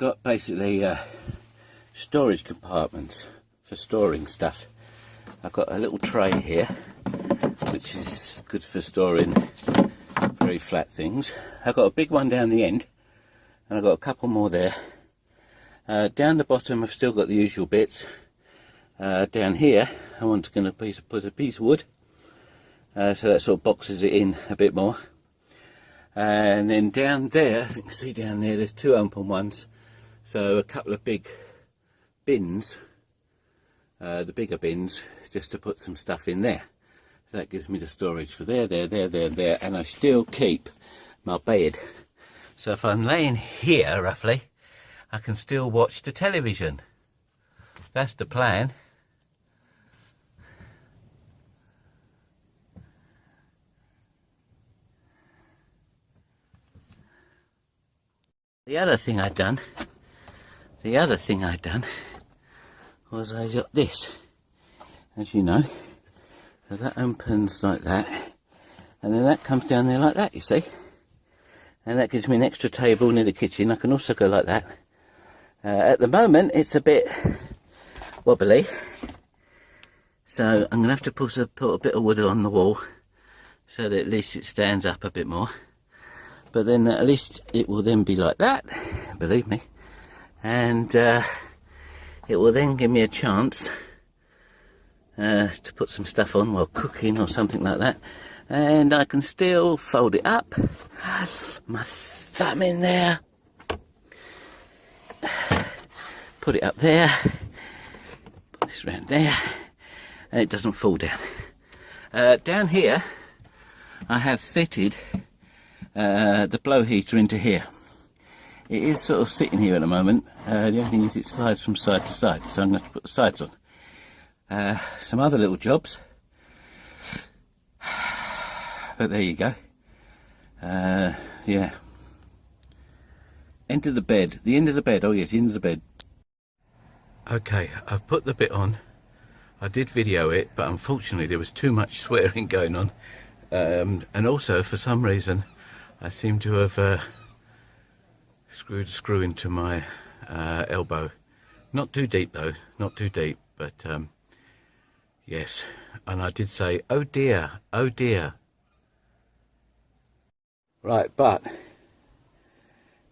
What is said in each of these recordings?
got basically storage compartments for storing stuff. I've got a little tray here, which is good for storing very flat things. I've got a big one down the end, and I've got a couple more there. Down the bottom I've still got the usual bits. Down here I want to put a piece of wood, so that sort of boxes it in a bit more. And then down there, if you can see down there, there's two open ones, so a couple of big bins, the bigger bins, just to put some stuff in there. So that gives me the storage for there, and I still keep my bed. So if I'm laying here, roughly, I can still watch the television. That's the plan. The other thing I'd done was I got this, as you know. So that opens like that, and then that comes down there like that, you see. And that gives me an extra table near the kitchen. I can also go like that. At the moment it's a bit wobbly, so I'm going to have to put a bit of wood on the wall so that at least it stands up a bit more. But then at least it will then be like that, believe me, and it will then give me a chance to put some stuff on while cooking or something like that, and I can still fold it up, my thumb in there, put it up there, put this around there, and it doesn't fall down. Down here I have fitted the blow heater into here. It is sort of sitting here at the moment. The only thing is it slides from side to side, so I'm going to have to put the sides on. Some other little jobs, but there you go. Yeah. End of the bed. The end of the bed. Oh yes, the end of the bed. Okay, I've put the bit on. I did video it, but unfortunately there was too much swearing going on, and also for some reason I seem to have screwed a screw into my elbow. Not too deep though, not too deep, but yes. And I did say, oh dear, oh dear. Right, but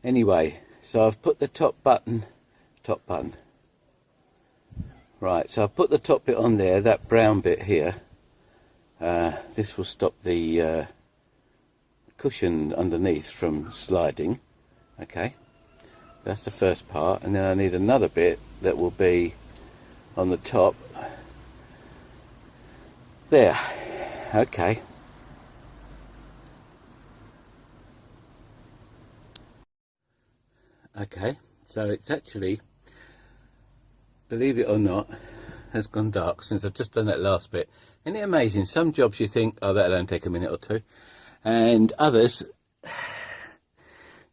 anyway, so I've put the top button. Right, so I've put the top bit on there, that brown bit here. This will stop the cushion underneath from sliding. Okay, that's the first part, and then I need another bit that will be on the top there. Okay, so it's actually, believe it or not, has gone dark since I've just done that last bit. Isn't it amazing? Some jobs you think, oh, that'll only take a minute or two, and others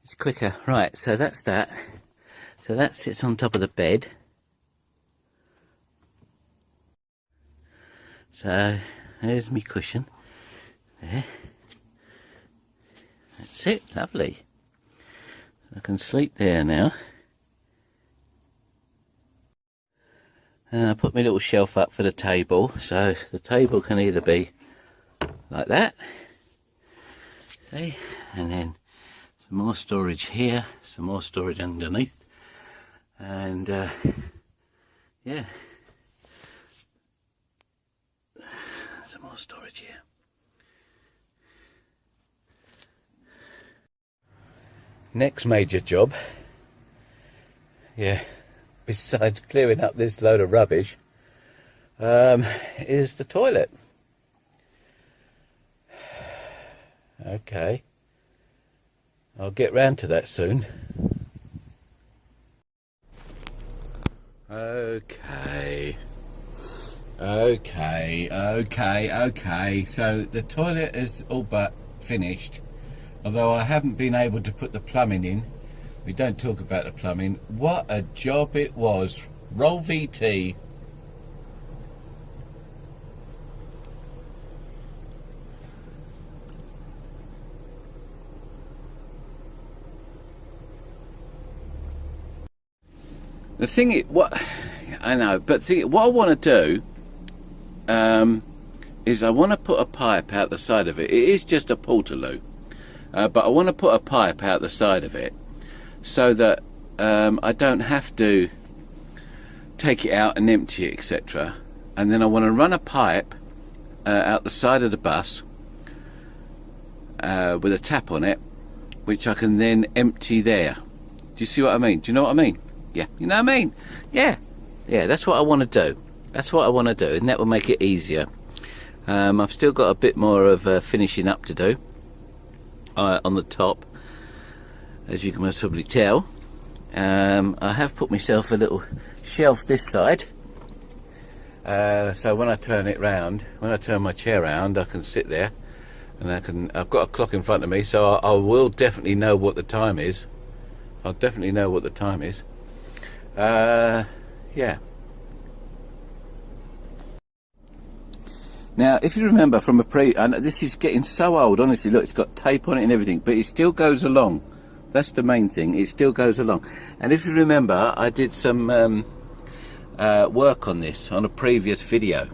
it's quicker. Right, so that's that. So that sits on top of the bed. So there's my cushion there. That's it, lovely. I can sleep there now. And I put my little shelf up for the table, so the table can either be like that, see, and then some more storage here, some more storage underneath, and yeah, some more storage here. Next major job, yeah, besides clearing up this load of rubbish, is the toilet. Okay, I'll get round to that soon. Okay, so the toilet is all but finished, although I haven't been able to put the plumbing in. We don't talk about the plumbing. What a job it was. Roll VT. The thing is, what I know, but what I want to do is I want to put a pipe out the side of it. It is just a portaloo, but I want to put a pipe out the side of it so that I don't have to take it out and empty it, etc. And then I want to run a pipe out the side of the bus with a tap on it, which I can then empty there. Do you see what I mean? Do you know what I mean? Yeah, you know what I mean? Yeah, that's what I want to do. That's what I want to do, and that will make it easier. I've still got a bit more of finishing up to do on the top, as you can most probably tell. I have put myself a little shelf this side, so when I turn it round, when I turn my chair round, I can sit there, and I've got a clock in front of me, so I will definitely know what the time is. I'll definitely know what the time is. Yeah. Now, if you remember from and this is getting so old, honestly, look, it's got tape on it and everything, but it still goes along. That's the main thing, it still goes along. And if you remember, I did some work on this on a previous video.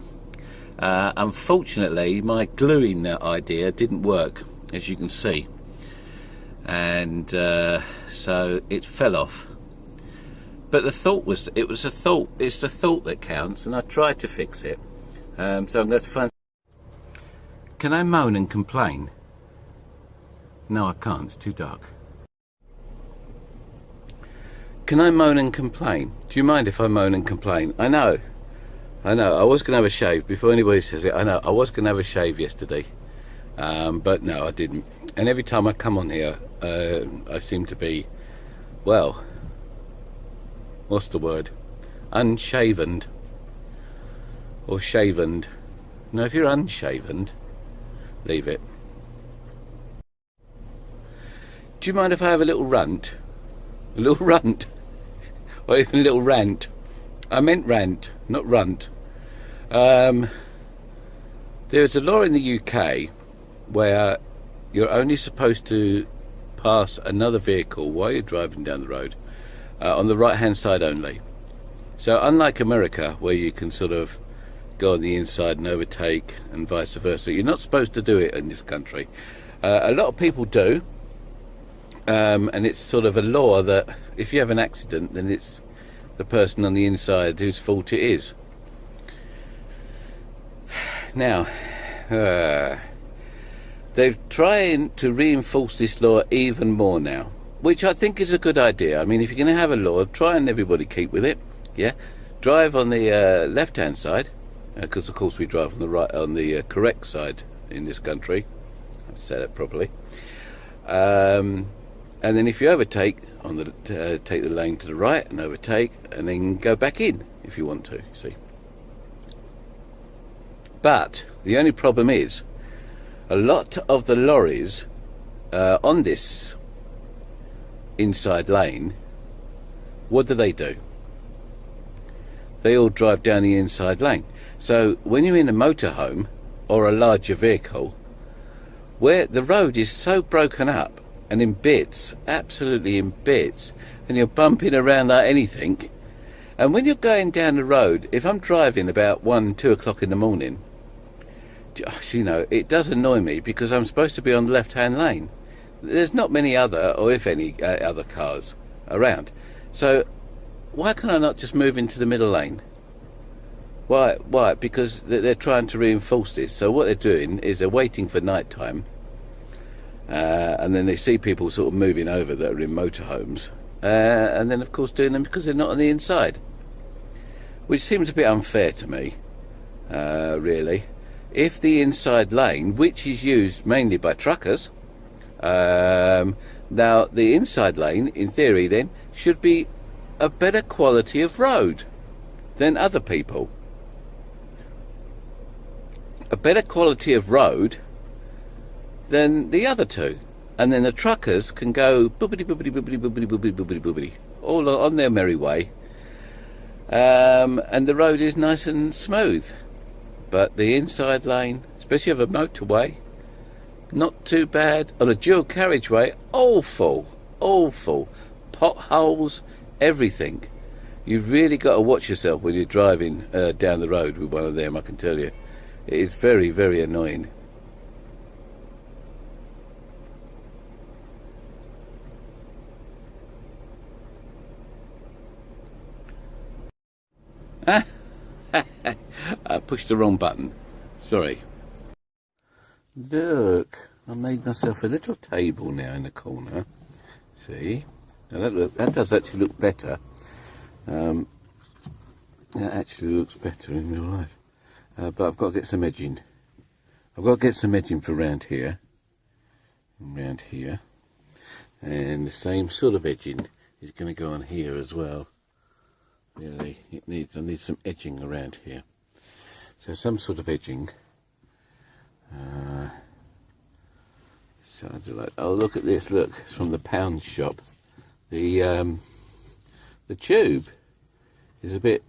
Unfortunately, my gluing idea didn't work, as you can see. And so it fell off. But the thought was, it's the thought that counts, and I tried to fix it. So I'm going to find... Can I moan and complain? No, I can't, it's too dark. Can I moan and complain? Do you mind if I moan and complain? I know, I was going to have a shave, before anybody says it, I know, I was going to have a shave yesterday. But no, I didn't. And every time I come on here, I seem to be, well, what's the word? Unshavened. Or shavened. No, if you're unshavened, leave it. Do you mind if I have a little runt? A little runt? Or even a little rant? I meant rant, not runt. There is a law in the UK where you're only supposed to pass another vehicle while you're driving down the road on the right hand side only. So unlike America, where you can sort of go on the inside and overtake and vice versa, you're not supposed to do it in this country. A lot of people do, and it's sort of a law that if you have an accident, then it's the person on the inside whose fault it is. Now, they're trying to reinforce this law even more now, which I think is a good idea. I mean, if you're going to have a law, try and everybody keep with it. Yeah, drive on the left-hand side, because of course we drive on the right, on the correct side in this country. I have to say that properly. And then if you overtake, take the lane to the right and overtake, and then go back in if you want to. See. But the only problem is, a lot of the lorries on this inside lane, what do? They all drive down the inside lane. So when you're in a motorhome or a larger vehicle, where the road is so broken up and in bits, absolutely in bits, and you're bumping around like anything, and when you're going down the road, if I'm driving about 1-2 o'clock in the morning, you know, it does annoy me because I'm supposed to be on the left-hand lane. There's not many other, or if any, other cars around. So why can I not just move into the middle lane? Why? Because they're trying to reinforce this. So what they're doing is they're waiting for night time, and then they see people sort of moving over that are in motorhomes, and then of course doing them because they're not on the inside, which seems a bit unfair to me, really. If the inside lane, which is used mainly by truckers, now the inside lane, in theory then, should be a better quality of road than other people. A better quality of road than the other two. And then the truckers can go boobity boobity boobity boobity boobity boobity boobity all on their merry way. And the road is nice and smooth. But the inside lane, especially of a motorway, not too bad. On a dual carriageway, awful. Potholes, everything. You've really got to watch yourself when you're driving down the road with one of them, I can tell you. It is very, very annoying. I pushed the wrong button. Sorry. Look, I made myself a little table now in the corner. See? Now that does actually look better. That actually looks better in real life. But I've got to get some edging. I've got to get some edging for round here. And the same sort of edging is going to go on here as well. Really, I need some edging around here. So some sort of edging. So I do like. Oh, look at this! Look, it's from the pound shop. The tube is a bit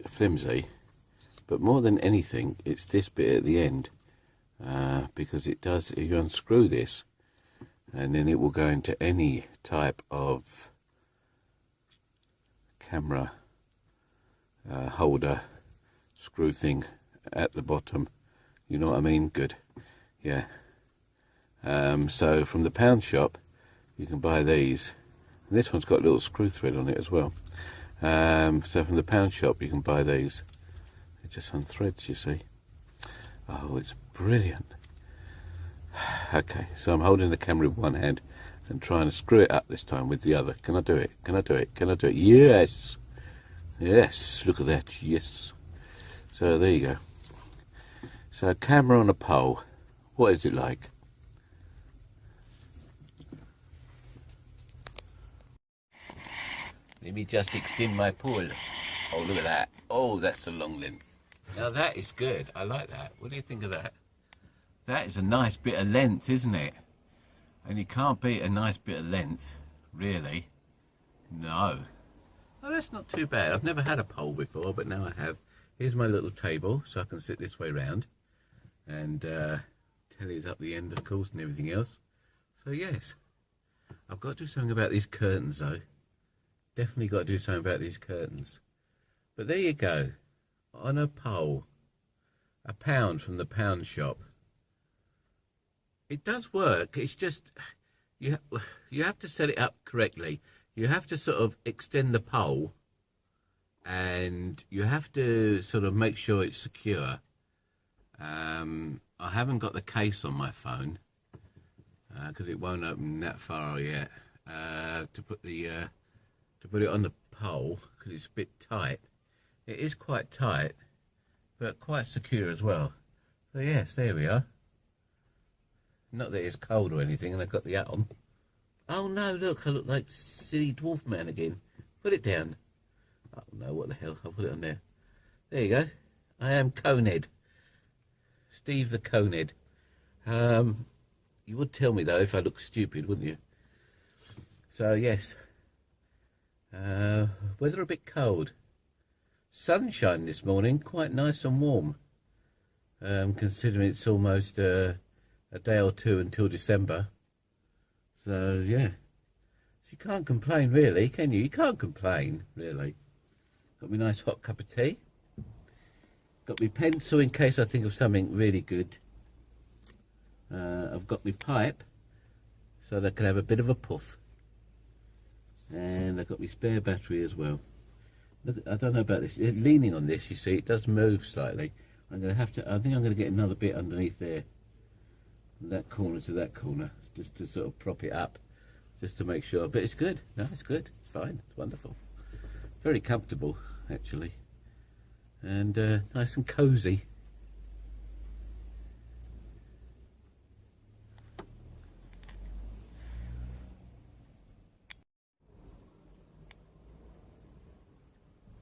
flimsy, but more than anything, it's this bit at the end because it does. You unscrew this, and then it will go into any type of camera holder screw thing at the bottom. You know what I mean? Good. Yeah. So from the pound shop, you can buy these. And this one's got a little screw thread on it as well. So from the pound shop, you can buy these. They're just on threads, you see. Oh, it's brilliant. Okay, so I'm holding the camera with one hand and trying to screw it up this time with the other. Can I do it? Can I do it? Can I do it? Yes. Yes, look at that. Yes. So there you go. So a camera on a pole. What is it like? Let me just extend my pole. Oh, look at that. Oh, that's a long length. Now that is good. I like that. What do you think of that? That is a nice bit of length, isn't it? And you can't beat a nice bit of length, really. No. Oh, that's not too bad. I've never had a pole before, but now I have. Here's my little table, so I can sit this way round. And telly's up the end, of course, and everything else. So, yes. I've got to do something about these curtains, though. Definitely got to do something about these curtains. But there you go. On a pole. £1 from the pound shop. It does work. It's just, you have to set it up correctly. You have to sort of extend the pole. And you have to sort of make sure it's secure. I haven't got the case on my phone. Because it won't open that far yet. To put it on the pole, because it's a bit tight. It is quite tight, but quite secure as well. So yes, there we are. Not that it's cold or anything, and I've got the hat on. Oh no, look, I look like silly dwarf man again. Put it down. Oh no, what the hell, I'll put it on there. There you go. I am Conehead. Steve the Conehead. You would tell me though if I look stupid, wouldn't you? So yes. Weather a bit cold. Sunshine this morning, quite nice and warm. Considering it's almost a day or two until December. So yeah, you can't complain really, can you? You can't complain really. Got me a nice hot cup of tea. Got me pencil in case I think of something really good. I've got my pipe so that I can have a bit of a puff. And I've got my spare battery as well. Look, I don't know about this. Leaning on this, you see, it does move slightly. I'm going to have to, I think I'm going to get another bit underneath there. From that corner to that corner. Just to sort of prop it up. Just to make sure. But it's good. No, it's good. It's fine. It's wonderful. Very comfortable, actually. And nice and cosy.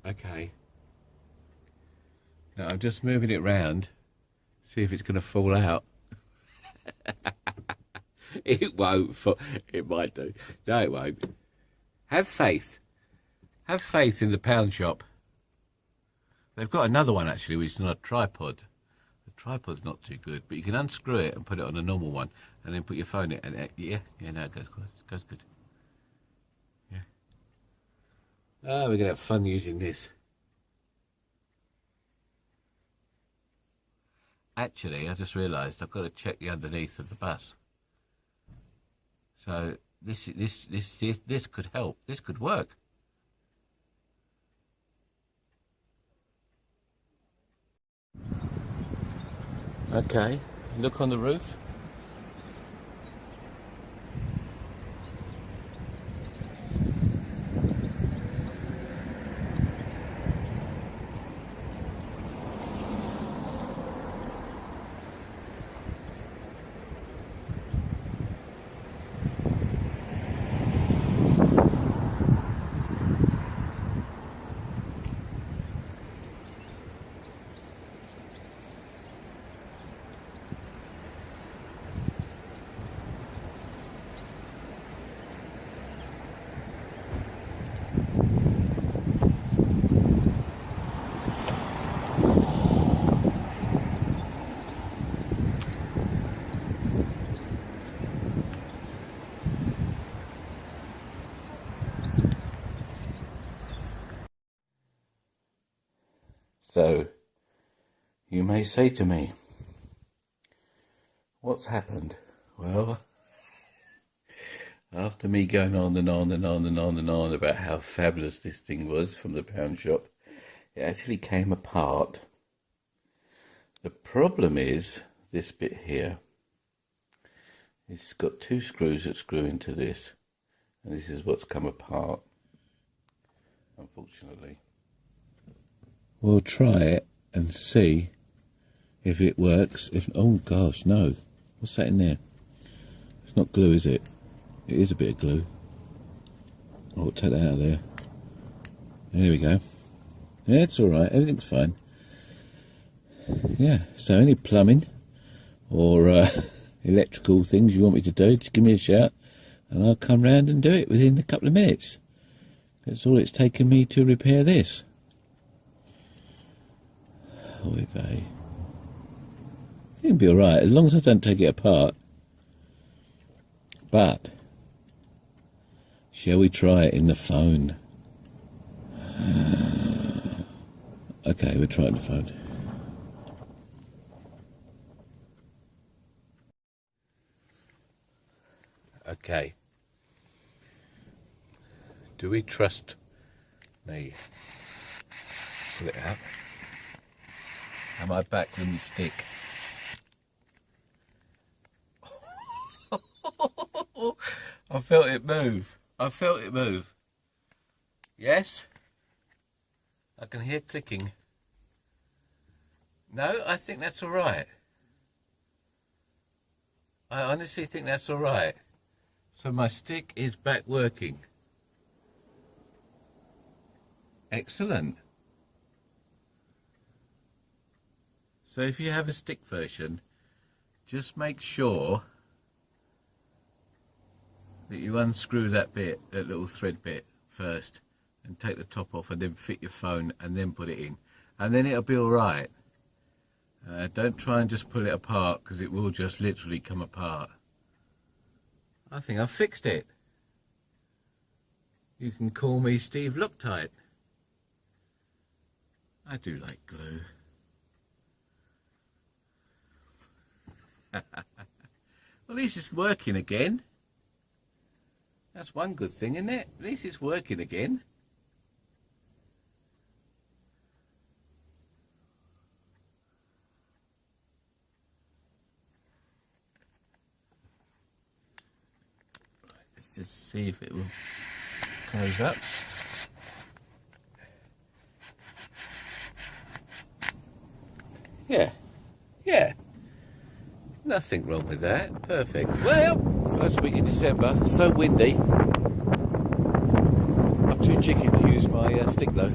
Okay. Now I'm just moving it round, see if it's going to fall out. It won't fall. It might do. No, it won't. Have faith. Have faith in the pound shop. They've got another one actually, which is not a tripod. The tripod's not too good, but you can unscrew it and put it on a normal one, and then put your phone in. And no, it goes good. It goes good. Yeah. Ah, we're going to have fun using this. Actually, I just realised I've got to check the underneath of the bus. So this could help. This could work. Okay, look on the roof. So, you may say to me, what's happened? Well, after me going on and on and on and on and on about how fabulous this thing was from the pound shop, it actually came apart. The problem is this bit here. It's got two screws that screw into this, and this is what's come apart, unfortunately. We'll try it and see if it works. Oh gosh, no. What's that in there? It's not glue, is it? It is a bit of glue. I'll take that out of there. There we go. Yeah, it's alright. Everything's fine. Yeah, so any plumbing or electrical things you want me to do, just give me a shout and I'll come round and do it within a couple of minutes. That's all it's taken me to repair this. Oy vey. It'll be alright, as long as I don't take it apart. But, shall we try it in the phone? Okay, we'll try it in the phone. Okay. Do we trust me? Pull it out. Am I back with my stick? I felt it move. I felt it move. Yes? I can hear clicking. No, I think that's all right. I honestly think that's all right. So my stick is back working. Excellent. So if you have a stick version, just make sure that you unscrew that bit, that little thread bit first, and take the top off and then fit your phone and then put it in. And then it'll be alright. Don't try and just pull it apart because it will just literally come apart. I think I've fixed it. You can call me Steve Loctite. I do like glue. Well, at least it's working again. That's one good thing, isn't it? At least it's working again. Right, let's just see if it will close up. Yeah. Nothing wrong with that. Perfect. Well, first week in December, so windy. I'm too chicken to use my stick though.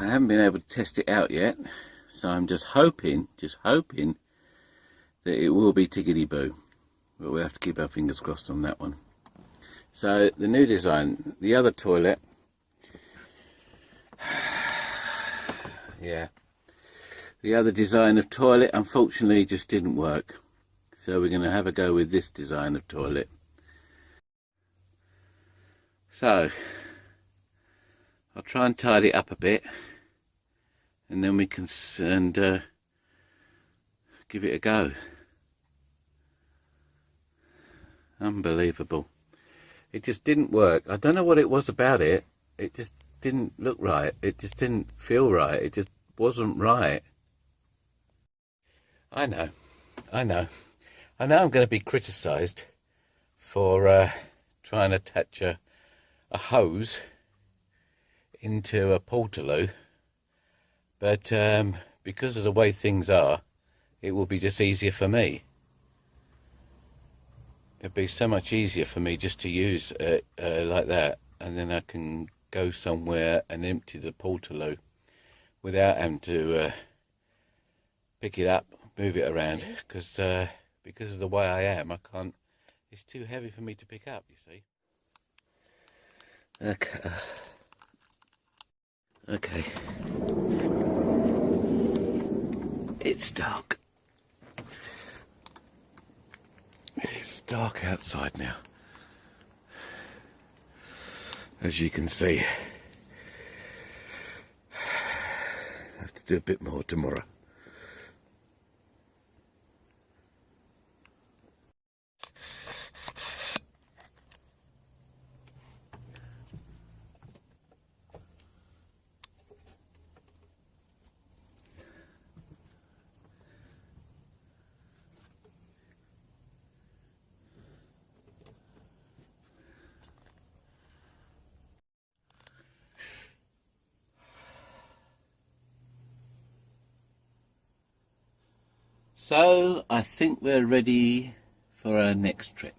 I haven't been able to test it out yet, so I'm just hoping that it will be tickety-boo. But we'll have to keep our fingers crossed on that one. So the new design, the other toilet, yeah, the other design of toilet unfortunately just didn't work. So we're going to have a go with this design of toilet. So I'll try and tidy it up a bit, and then we can give it a go. Unbelievable. It just didn't work. I don't know what it was about it. It just didn't look right. It just didn't feel right. It just wasn't right. I know I'm going to be criticised for trying to attach a hose into a portaloo, but because of the way things are, it will be just easier for me. It'd be so much easier for me just to use it like that, and then I can go somewhere and empty the portaloo without having to pick it up, move it around, because of the way I am, I can't. It's too heavy for me to pick up, you see. Okay. It's dark. It's dark outside now, as you can see. I have to do a bit more tomorrow. So I think we're ready for our next trip.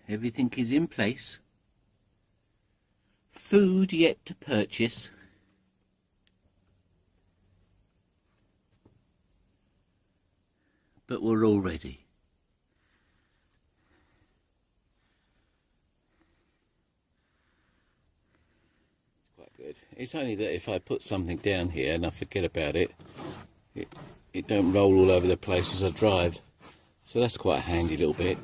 Everything is in place. Food yet to purchase. But we're all ready. It's quite good. It's only that if I put something down here and I forget about it, it don't roll all over the place as I drive. So that's quite a handy little bit.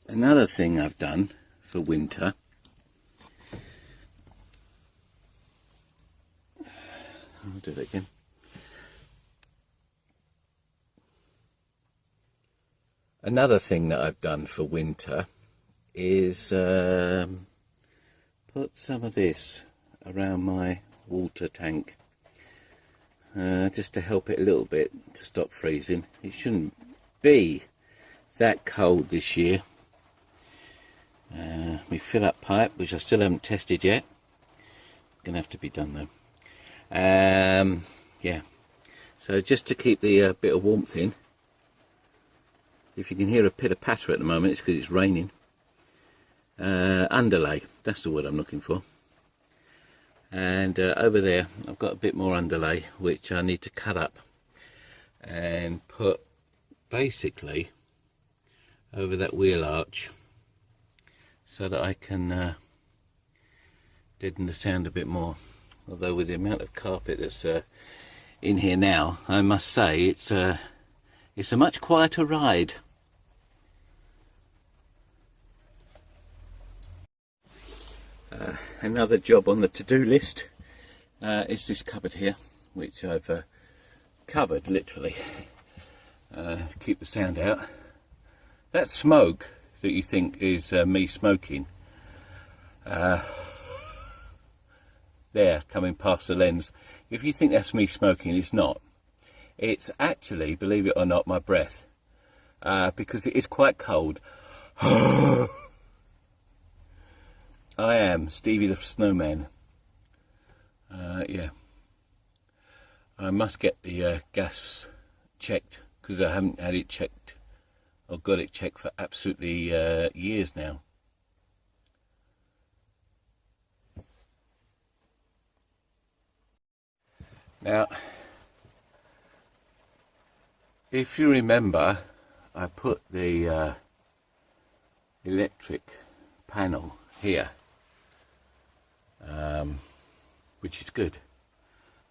Another thing I've done for winter, I'll do that again. Another thing that I've done for winter is put some of this around my water tank, just to help it a little bit to stop freezing. It shouldn't be that cold this year. My fill up pipe, which I still haven't tested yet, gonna have to be done though. Yeah, so just to keep the bit of warmth in. If you can hear a pitter patter at the moment, it's because it's raining. Underlay, that's the word I'm looking for. And over there I've got a bit more underlay which I need to cut up and put basically over that wheel arch, so that I can deaden the sound a bit more. Although with the amount of carpet that's in here now, I must say it's a much quieter ride. Another job on the to-do list is this cupboard here, which I've covered literally to keep the sound out. That smoke that you think is me smoking, there coming past the lens, if you think that's me smoking, it's not. It's actually, believe it or not, my breath, because it is quite cold. I am Stevie the Snowman. Yeah, I must get the gas checked, because I haven't had it checked I've got it checked for absolutely years now. Now, if you remember, I put the electric panel here, which is good,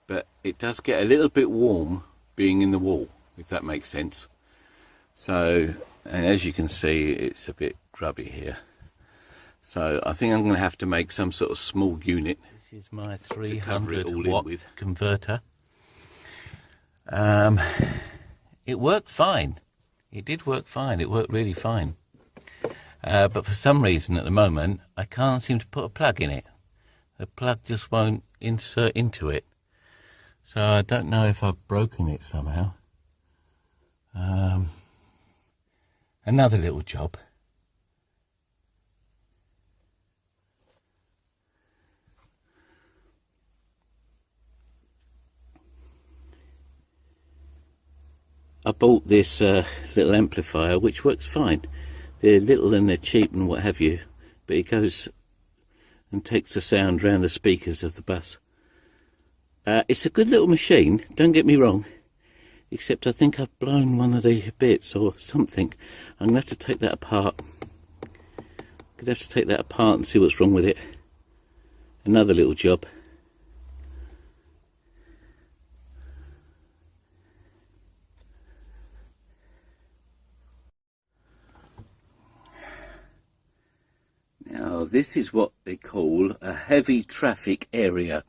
but it does get a little bit warm being in the wall, if that makes sense. So, and as you can see, it's a bit grubby here. So I think I'm going to have to make some sort of small unit. This is my 300 watt converter. It worked fine. It did work fine. It worked really fine. But for some reason at the moment, I can't seem to put a plug in it. The plug just won't insert into it. So I don't know if I've broken it somehow. Another little job. I bought this little amplifier which works fine. They're little and they're cheap and what have you, but it goes and takes the sound round the speakers of the bus. It's a good little machine, don't get me wrong, except I think I've blown one of the bits or something. I'm going to have to take that apart. I'm going to have to take that apart and see what's wrong with it. Another little job. Now this is what they call a heavy traffic area.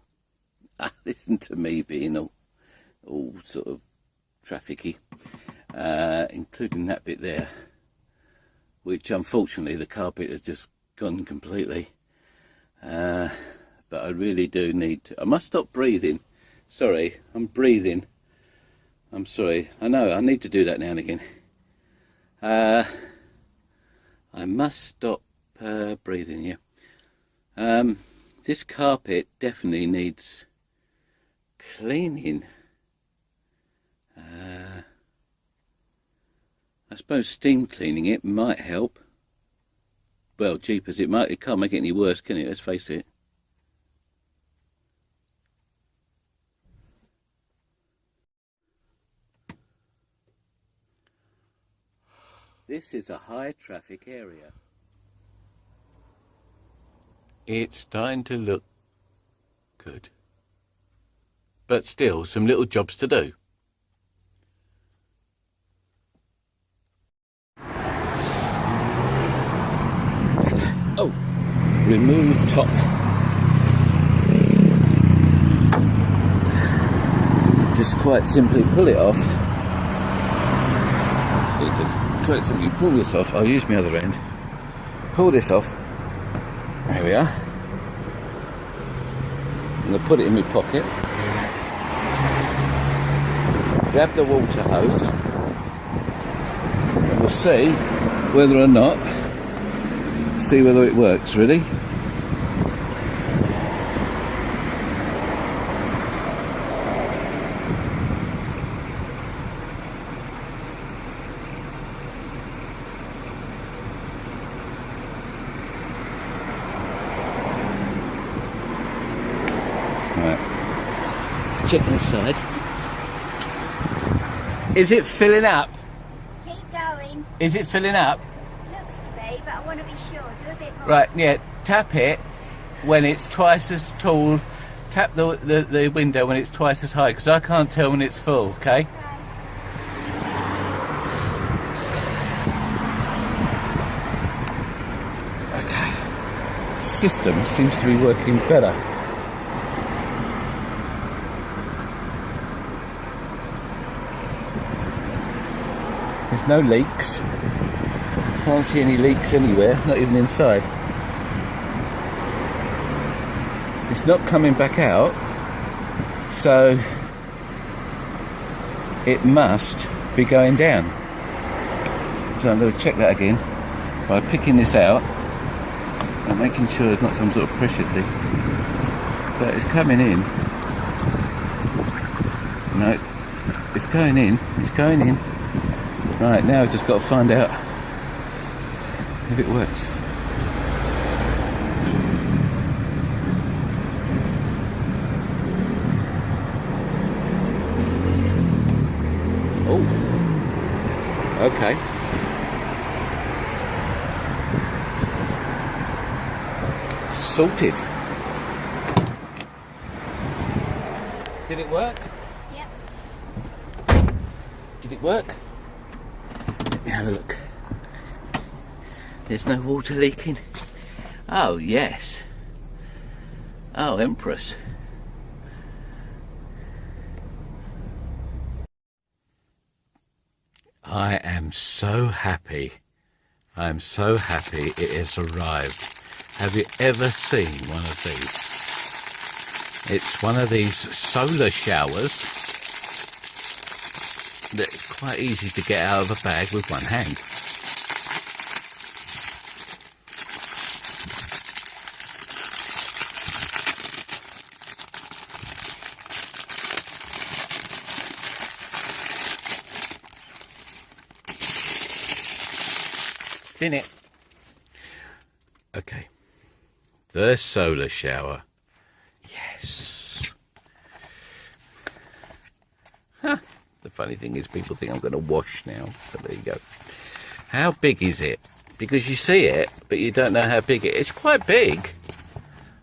Listen to me being all sort of trafficky, including that bit there, which unfortunately the carpet has just gone completely. But I really do need to. I must stop breathing. Sorry, I'm breathing. I'm sorry. I know, I need to do that now and again. I must stop breathing, yeah. This carpet definitely needs cleaning. I suppose steam cleaning it might help. Well, jeepers, it can't make it any worse, can it? Let's face it. This is a high traffic area. It's starting to look good. But still, some little jobs to do. Oh, remove top. Just quite simply pull it off. Just quite simply pull this off. I'll use my other end. Pull this off. There we are. I'm going to put it in my pocket. Grab the water hose. And we'll see whether or not, whether it works, really. Right. Check this side. Is it filling up? Keep going. Is it filling up? Looks to be, but I want to be sure. Do a bit more. Right, yeah, tap it when it's twice as tall. Tap the window when it's twice as high, because I can't tell when it's full, okay? Okay. System seems to be working better. There's no leaks. Can't see any leaks anywhere, not even inside. It's not coming back out, so it must be going down. So I'm going to check that again by picking this out and making sure there's not some sort of pressure thing. So it's coming in. No, it's going in. It's going in. Right, now I've just got to find out if it works. Oh, okay. Sorted. Did it work? Yep. Did it work? Let me have a look. There's no water leaking. Oh, yes. Oh, Empress. I am so happy. I am so happy it has arrived. Have you ever seen one of these? It's one of these solar showers that's quite easy to get out of a bag with one hand. In it. Okay. The solar shower. Yes. Huh. The funny thing is people think I'm going to wash now. But there you go. How big is it? Because you see it, but you don't know how big it is. It's quite big.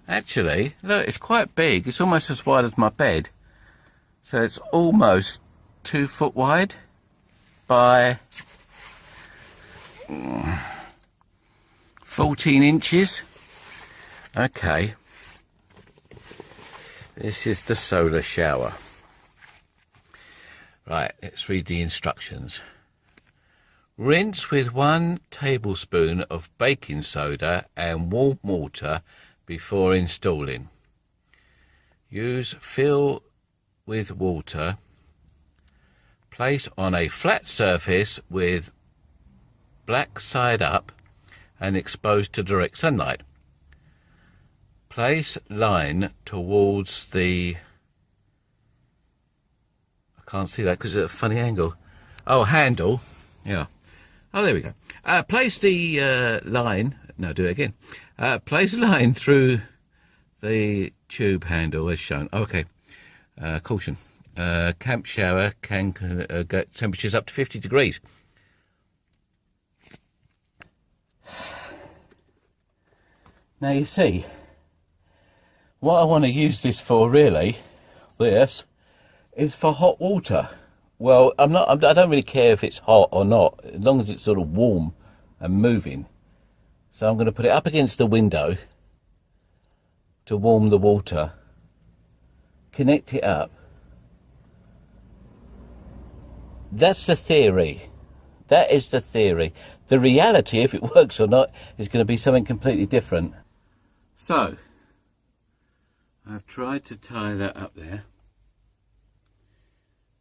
Actually, look, it's quite big. It's almost as wide as my bed. So it's almost 2 foot wide by 14 inches. Okay. This is the solar shower. Right, let's read the instructions. Rinse with 1 tablespoon of baking soda and warm water before installing. Use fill with water. Place on a flat surface with black side up and exposed to direct sunlight. Place line towards the... I can't see that because it's a funny angle. Oh, handle. Yeah. Oh, there we go. Place the line... No, do it again. Place line through the tube handle as shown. Okay. Caution. Camp shower can get temperatures up to 50 degrees. Now you see, what I want to use this for really, this, is for hot water. Well, I don't really care if it's hot or not, as long as it's sort of warm and moving. So I'm going to put it up against the window to warm the water, connect it up. That's the theory. That is the theory. The reality, if it works or not, is going to be something completely different. So, I've tried to tie that up there,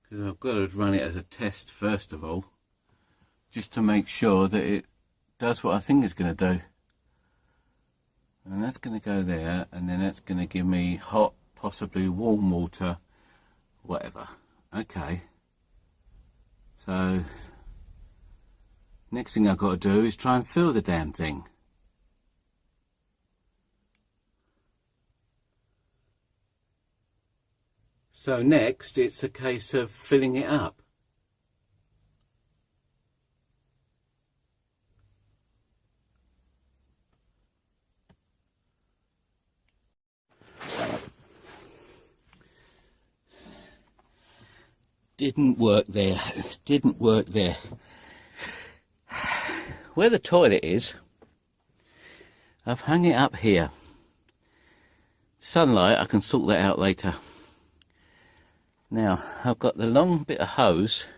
because I've got to run it as a test first of all, just to make sure that it does what I think it's going to do. And that's going to go there, and then that's going to give me hot, possibly warm water, whatever. Okay. So, next thing I've got to do is try and fill the damn thing. So next, it's a case of filling it up. Didn't work there. Didn't work there. Where the toilet is, I've hung it up here. Sunlight, I can sort that out later. Now, I've got the long bit of hose,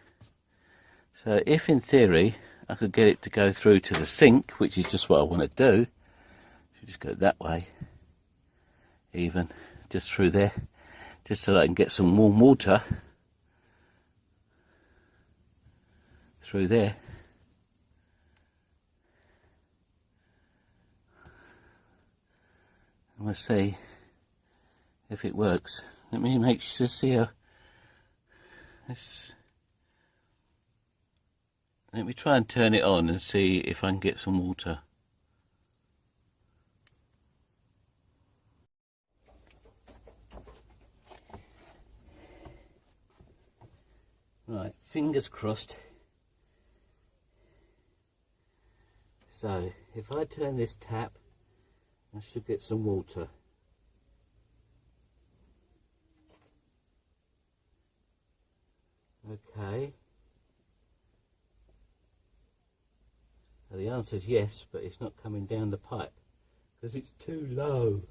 so if in theory I could get it to go through to the sink, which is just what I want to do, so just go that way, even, just through there, just so that I can get some warm water through there. And we'll see if it works. Let me make sure, see how this, Let me try and turn it on and see if I can get some water. Right, fingers crossed. So, if I turn this tap, I should get some water. Okay. Well, the answer is yes, but it's not coming down the pipe because it's too low.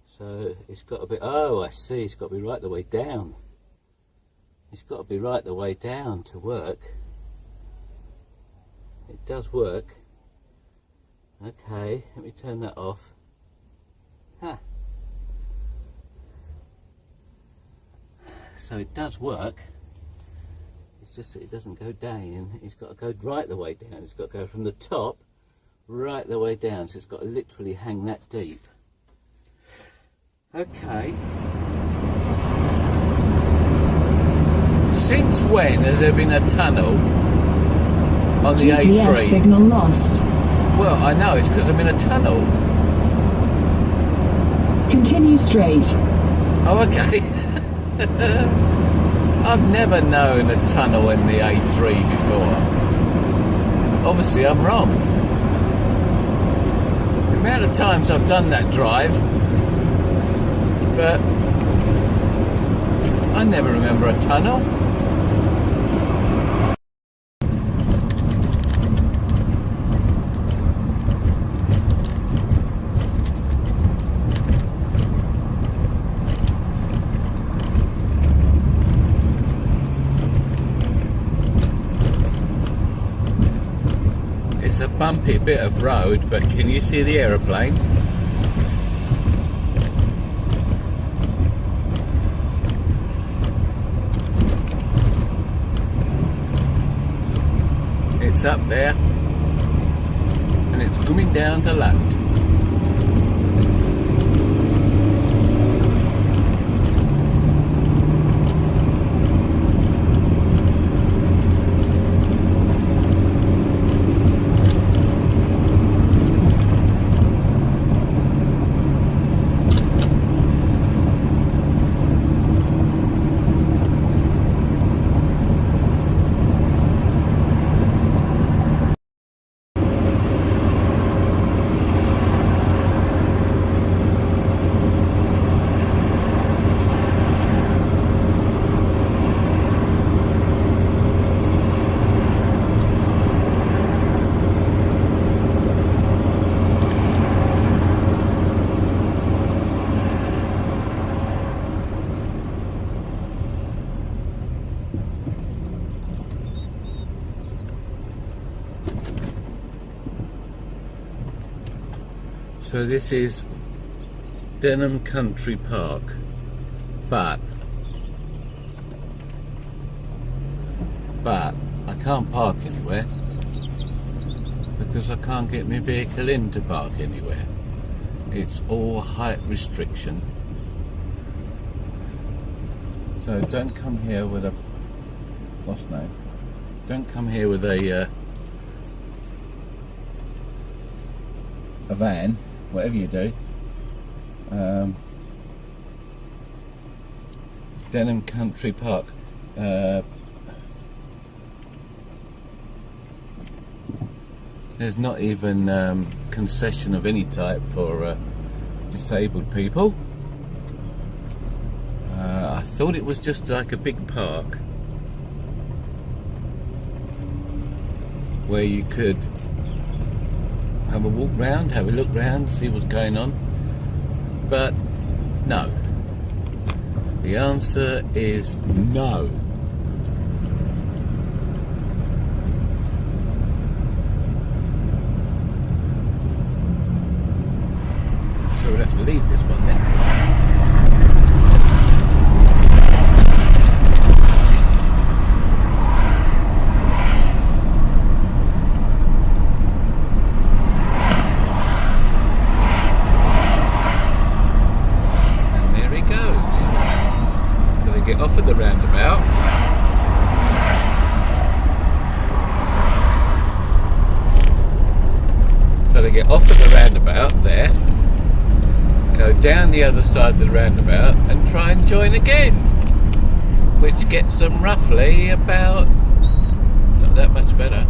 So it's got to be, oh I see, it's got to be right the way down. It's got to be right the way down to work. It does work. Okay, let me turn that off. Huh. So it does work. It's just that it doesn't go down. It's got to go right the way down. It's got to go from the top right the way down. So it's got to literally hang that deep. Okay. Since when has there been a tunnel on the GPS A3? Signal lost. Well, I know, it's because I'm in a tunnel. Continue straight. Oh, okay. I've never known a tunnel in the A3 before. Obviously, I'm wrong. The amount of times I've done that drive, but I never remember a tunnel. It's a bumpy bit of road, but can you see the aeroplane? It's up there and it's coming down to land. So this is Denham Country Park, but I can't park anywhere because I can't get my vehicle in to park anywhere. It's all height restriction. So don't come here with a, what's name? Don't come here with a van, whatever you do. Denham Country Park. There's not even concession of any type for disabled people. I thought it was just like a big park where you could have a walk round, have a look round, see what's going on. But no. The answer is no. So we'll have to leave this one then. Off at the roundabout. to get off at the roundabout there, go down the other side of the roundabout and try and join again, which gets them roughly about, not that much better,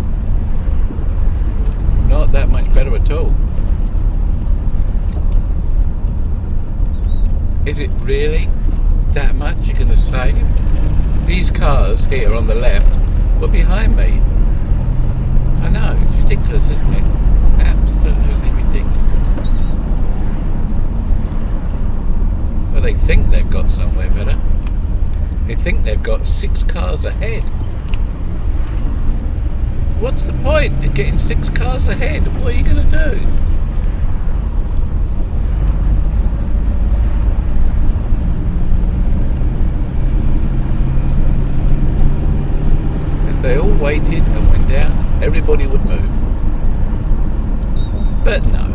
not that much better at all. Is it really that much you're going to save? These cars here on the left were behind me. I know, it's ridiculous, isn't it? Absolutely ridiculous. Well, they think they've got somewhere better. They think they've got 6 cars ahead. What's the point of getting 6 cars ahead? What are you going to do? If they all waited and went down, everybody would move. But no.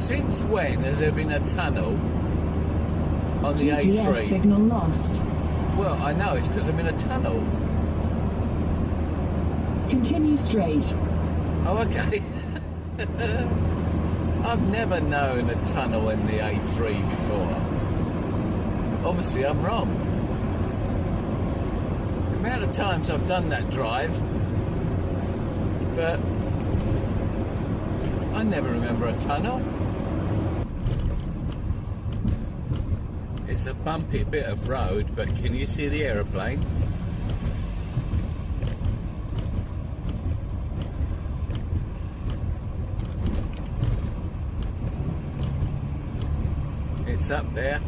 Since when has there been a tunnel on the GPS A3? signal lost. Well, I know, it's because I'm in a tunnel. Continue straight. Oh, okay. I've never known a tunnel in the A3 before. Obviously, I'm wrong. The amount of times I've done that drive, but I never remember a tunnel. It's a bumpy bit of road, but can you see the aeroplane? It's up there,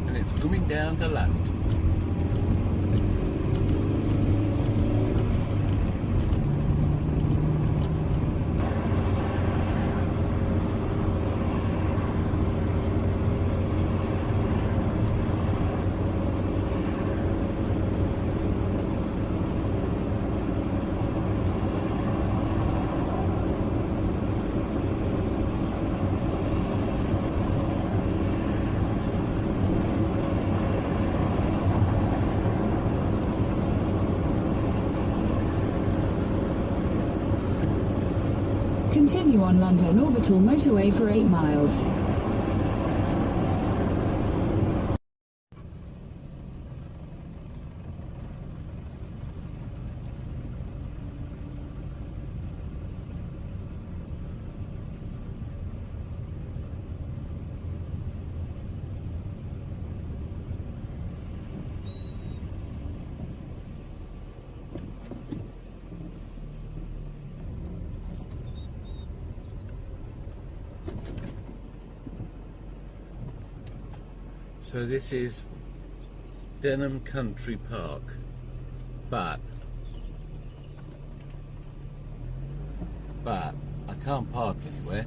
and it's coming down to land. Continue on London Orbital Motorway for 8 miles. So this is Denham Country Park, but I can't park anywhere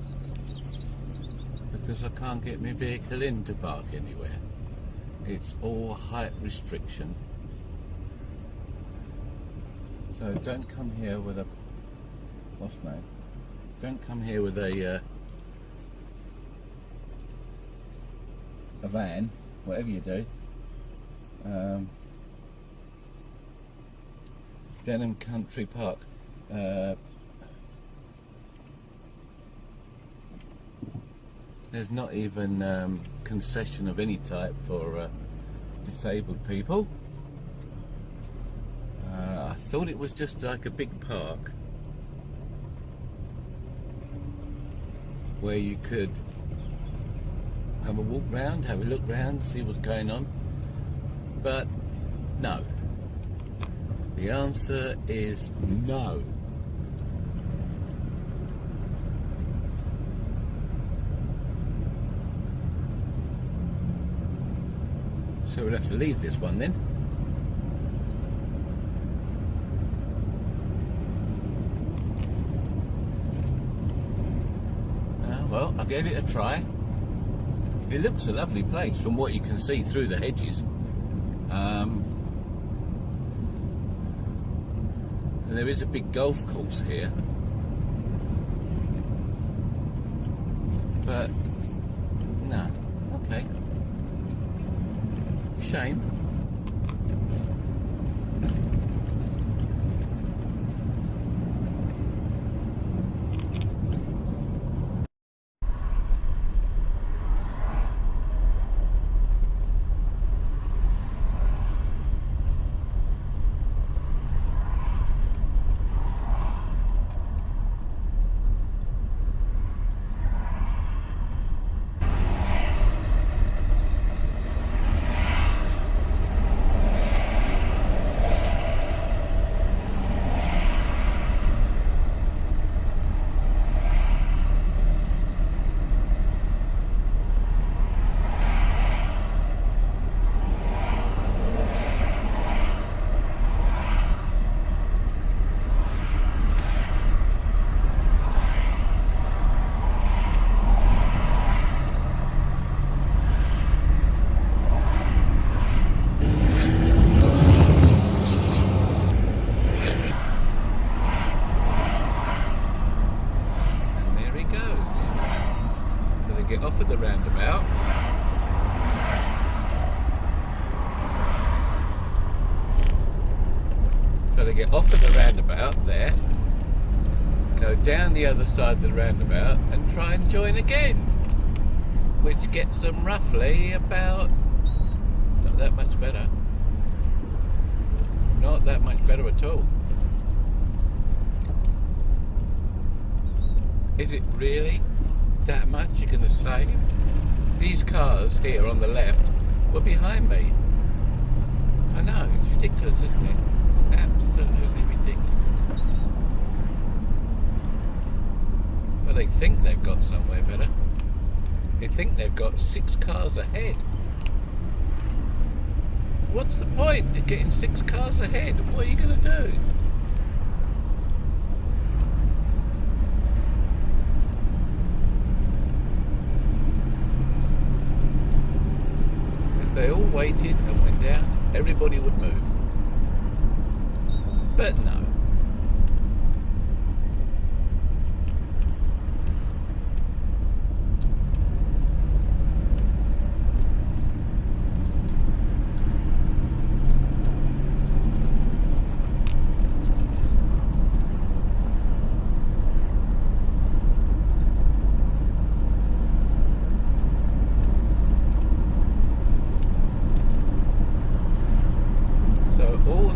because I can't get my vehicle in to park anywhere. It's all height restriction. So don't come here with a, what's the name? Don't come here with a van, whatever you do. Denham Country Park. There's not even concession of any type for disabled people. I thought it was just like a big park where you could have a walk round, have a look round, see what's going on. But no. The answer is no. So we'll have to leave this one then. Well, I gave it a try. It looks a lovely place from what you can see through the hedges. And there is a big golf course here. But, no, okay. Shame. Get off at the roundabout. So they get off at the roundabout there, go down the other side of the roundabout and try and join again, which gets them roughly about, not that much better. Not that much better at all. Is it really that much you're going to save? These cars here on the left were behind me. I know, it's ridiculous, isn't it? Absolutely ridiculous. But they think they've got somewhere better. They think they've got 6 cars ahead. What's the point of getting 6 cars ahead? What are you going to do? They all waited and went down, everybody would move. But no.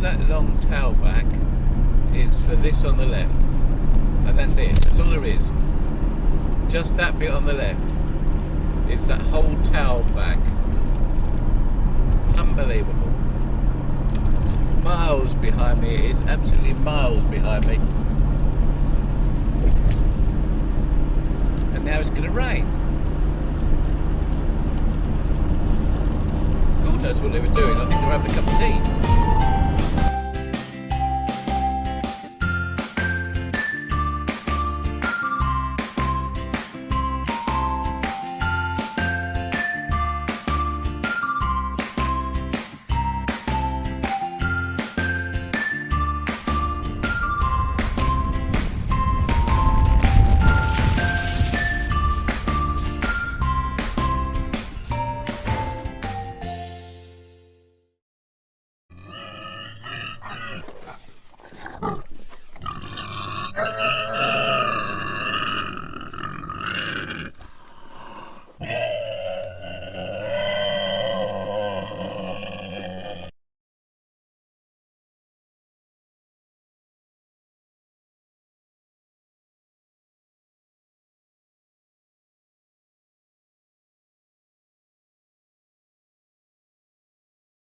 That long tailback is for this on the left, and that's it. That's all there is. Just that bit on the left is that whole tailback. Unbelievable. Miles behind me. It is absolutely miles behind me. And now it's going to rain. knows what they were doing. I think they were having a cup of tea.